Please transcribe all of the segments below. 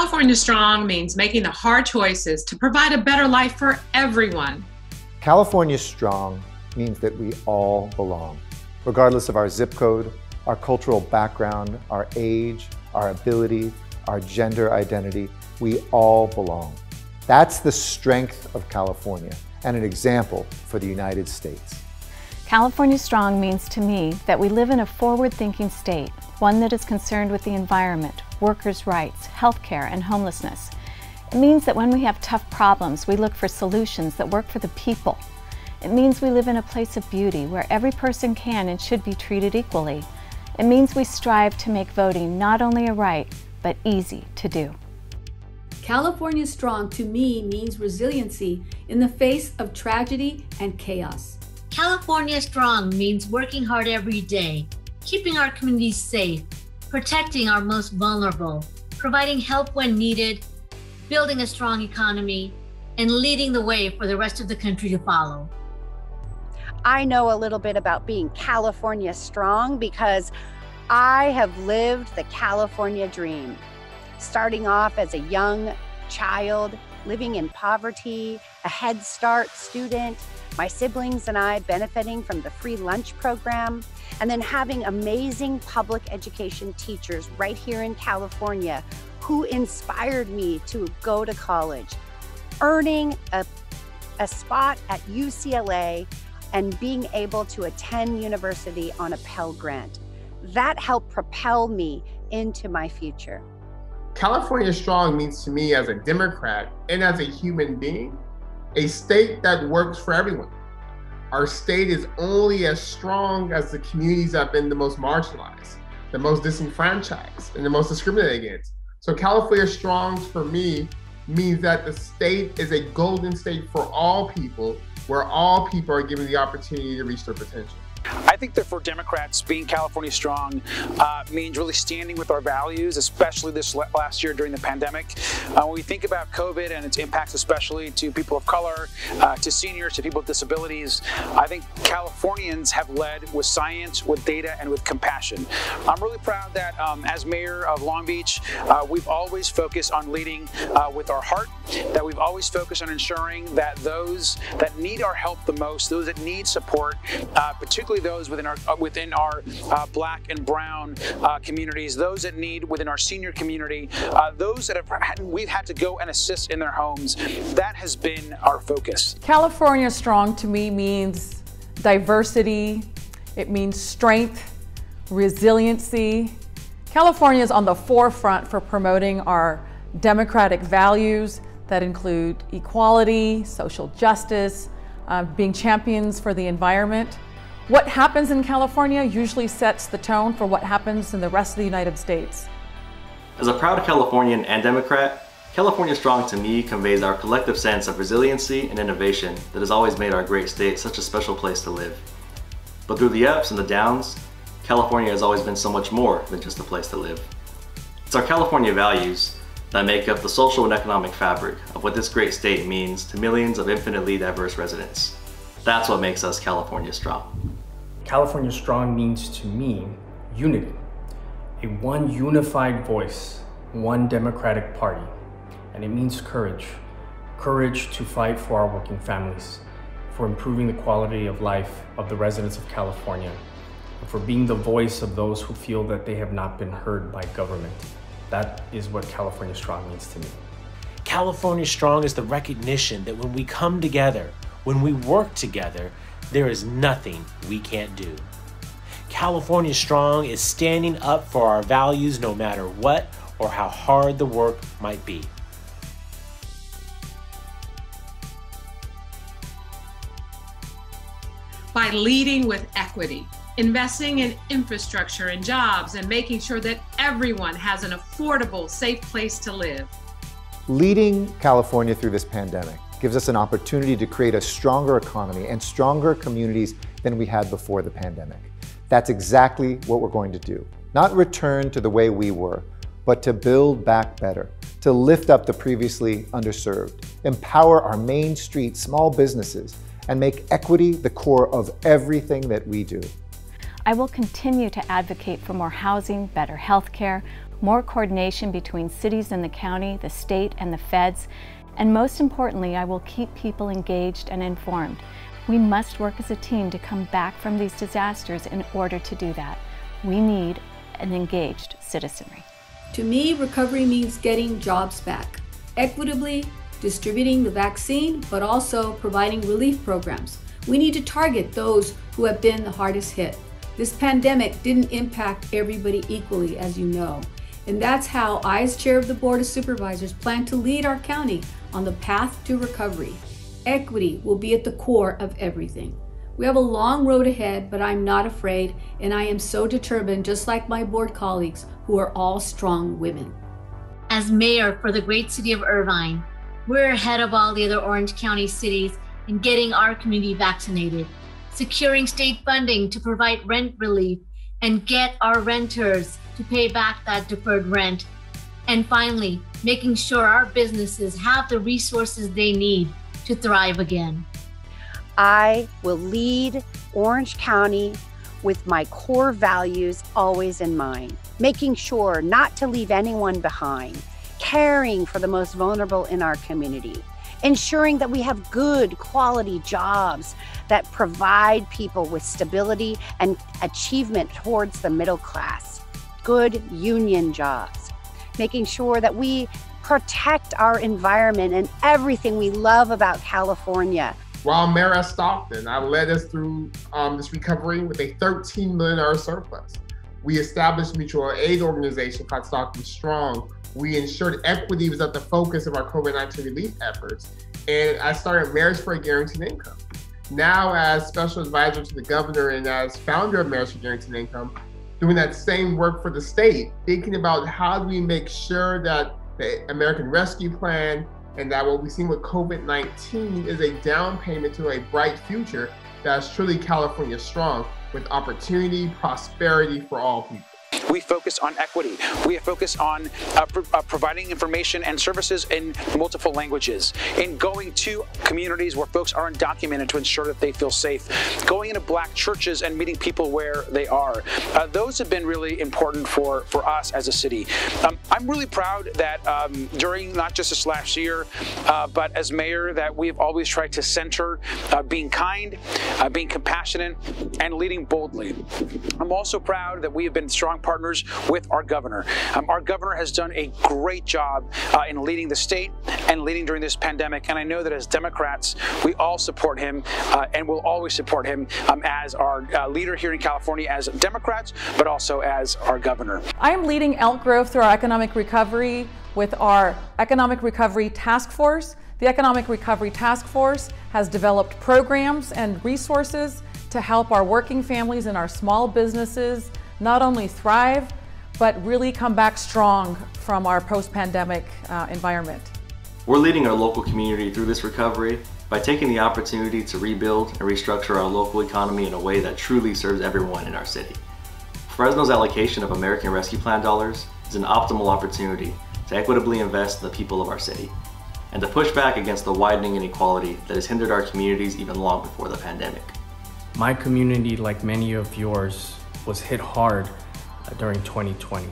California Strong means making the hard choices to provide a better life for everyone. California Strong means that we all belong, regardless of our zip code, our cultural background, our age, our ability, our gender identity. We all belong. That's the strength of California and an example for the United States. California Strong means to me that we live in a forward-thinking state, one that is concerned with the environment, workers' rights, healthcare, and homelessness. It means that when we have tough problems, we look for solutions that work for the people. It means we live in a place of beauty where every person can and should be treated equally. It means we strive to make voting not only a right, but easy to do. California Strong to me means resiliency in the face of tragedy and chaos. California Strong means working hard every day, keeping our communities safe, protecting our most vulnerable, providing help when needed, building a strong economy, and leading the way for the rest of the country to follow. I know a little bit about being California Strong because I have lived the California dream. Starting off as a young child, living in poverty, a Head Start student, my siblings and I benefiting from the free lunch program, and then having amazing public education teachers right here in California who inspired me to go to college, earning a spot at UCLA and being able to attend university on a Pell Grant. That helped propel me into my future. California Strong means to me as a Democrat and as a human being, a state that works for everyone. Our state is only as strong as the communities that have been the most marginalized, the most disenfranchised, and the most discriminated against. So California Strong for me means that the state is a golden state for all people, where all people are given the opportunity to reach their potential. I think that for Democrats, being California Strong means really standing with our values, especially this last year during the pandemic. When we think about COVID and its impacts, especially to people of color, to seniors, to people with disabilities, I think Californians have led with science, with data, and with compassion. I'm really proud that as mayor of Long Beach, we've always focused on leading with our heart, that we've always focused on ensuring that those that need our help the most, those that need support, particularly those within our Black and Brown communities, those that need within our senior community, those that we've had to go and assist in their homes. That has been our focus. California Strong to me means diversity. It means strength, resiliency. California is on the forefront for promoting our democratic values that include equality, social justice, being champions for the environment. What happens in California usually sets the tone for what happens in the rest of the United States. As a proud Californian and Democrat, California Strong to me conveys our collective sense of resiliency and innovation that has always made our great state such a special place to live. But through the ups and the downs, California has always been so much more than just a place to live. It's our California values that make up the social and economic fabric of what this great state means to millions of infinitely diverse residents. That's what makes us California Strong. California Strong means to me unity, a one unified voice, one Democratic Party, and it means courage. Courage to fight for our working families, for improving the quality of life of the residents of California, and for being the voice of those who feel that they have not been heard by government. That is what California Strong means to me. California Strong is the recognition that when we come together, when we work together, there is nothing we can't do. California Strong is standing up for our values no matter what or how hard the work might be. By leading with equity, investing in infrastructure and jobs, and making sure that everyone has an affordable, safe place to live. Leading California through this pandemic gives us an opportunity to create a stronger economy and stronger communities than we had before the pandemic. That's exactly what we're going to do. Not return to the way we were, but to build back better, to lift up the previously underserved, empower our Main Street small businesses, and make equity the core of everything that we do. I will continue to advocate for more housing, better health care, more coordination between cities and the county, the state and the feds, and most importantly, I will keep people engaged and informed. We must work as a team to come back from these disasters in order to do that. We need an engaged citizenry. To me, recovery means getting jobs back, equitably distributing the vaccine, but also providing relief programs. We need to target those who have been the hardest hit. This pandemic didn't impact everybody equally, as you know. And that's how I, as chair of the Board of Supervisors, plan to lead our county on the path to recovery. Equity will be at the core of everything. We have a long road ahead, but I'm not afraid, and I am so determined, just like my board colleagues, who are all strong women. As mayor for the great city of Irvine, we're ahead of all the other Orange County cities in getting our community vaccinated, securing state funding to provide rent relief and get our renters to pay back that deferred rent, and finally, making sure our businesses have the resources they need to thrive again. I will lead Orange County with my core values always in mind, making sure not to leave anyone behind, caring for the most vulnerable in our community, ensuring that we have good quality jobs that provide people with stability and achievement towards the middle class, good union jobs, making sure that we protect our environment and everything we love about California. While Mayor at Stockton, I led us through this recovery with a $13 million surplus. We established a mutual aid organization called Stockton Strong. We ensured equity was at the focus of our COVID-19 relief efforts. And I started Marriage for a Guaranteed Income. Now, as special advisor to the governor and as founder of Marriage for a Guaranteed Income, doing that same work for the state, thinking about how do we make sure that the American Rescue Plan and that what we've seen with COVID-19 is a down payment to a bright future that's truly California strong, with opportunity, prosperity for all people. We focus on equity. We focus on providing information and services in multiple languages, in going to communities where folks are undocumented to ensure that they feel safe, going into Black churches and meeting people where they are. Those have been really important for us as a city. I'm really proud that during not just this last year, but as mayor, that we've always tried to center being kind, being compassionate, and leading boldly. I'm also proud that we have been strong partners with our governor. Our governor has done a great job in leading the state and leading during this pandemic. And I know that as Democrats, we all support him and will always support him as our leader here in California as Democrats, but also as our governor. I am leading Elk Grove through our economic recovery with our Economic Recovery Task Force. The Economic Recovery Task Force has developed programs and resources to help our working families and our small businesses not only thrive, but really come back strong from our post-pandemic environment. We're leading our local community through this recovery by taking the opportunity to rebuild and restructure our local economy in a way that truly serves everyone in our city. Fresno's allocation of American Rescue Plan dollars is an optimal opportunity to equitably invest in the people of our city and to push back against the widening inequality that has hindered our communities even long before the pandemic. My community, like many of yours, was hit hard during 2020.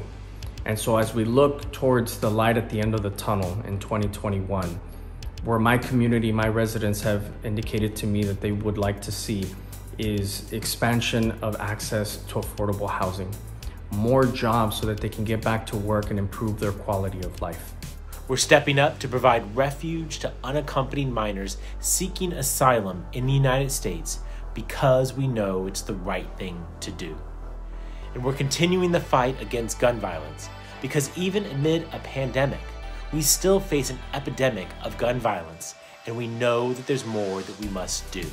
And so as we look towards the light at the end of the tunnel in 2021, where my community, my residents have indicated to me that they would like to see is expansion of access to affordable housing, more jobs so that they can get back to work and improve their quality of life. We're stepping up to provide refuge to unaccompanied minors seeking asylum in the United States because we know it's the right thing to do. And we're continuing the fight against gun violence because even amid a pandemic, we still face an epidemic of gun violence, and we know that there's more that we must do.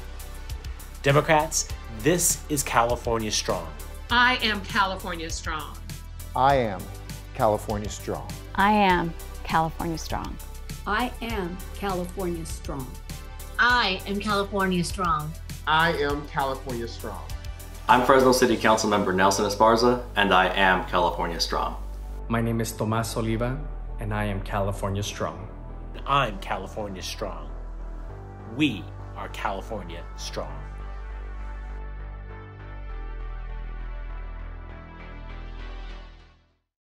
Democrats, this is California Strong. I am California Strong. I am California Strong. I am California Strong. I am California Strong. I am California Strong. I am California Strong. I'm Fresno City Council Member Nelson Esparza, and I am California Strong. My name is Tomas Oliva, and I am California Strong. I'm California Strong. We are California Strong.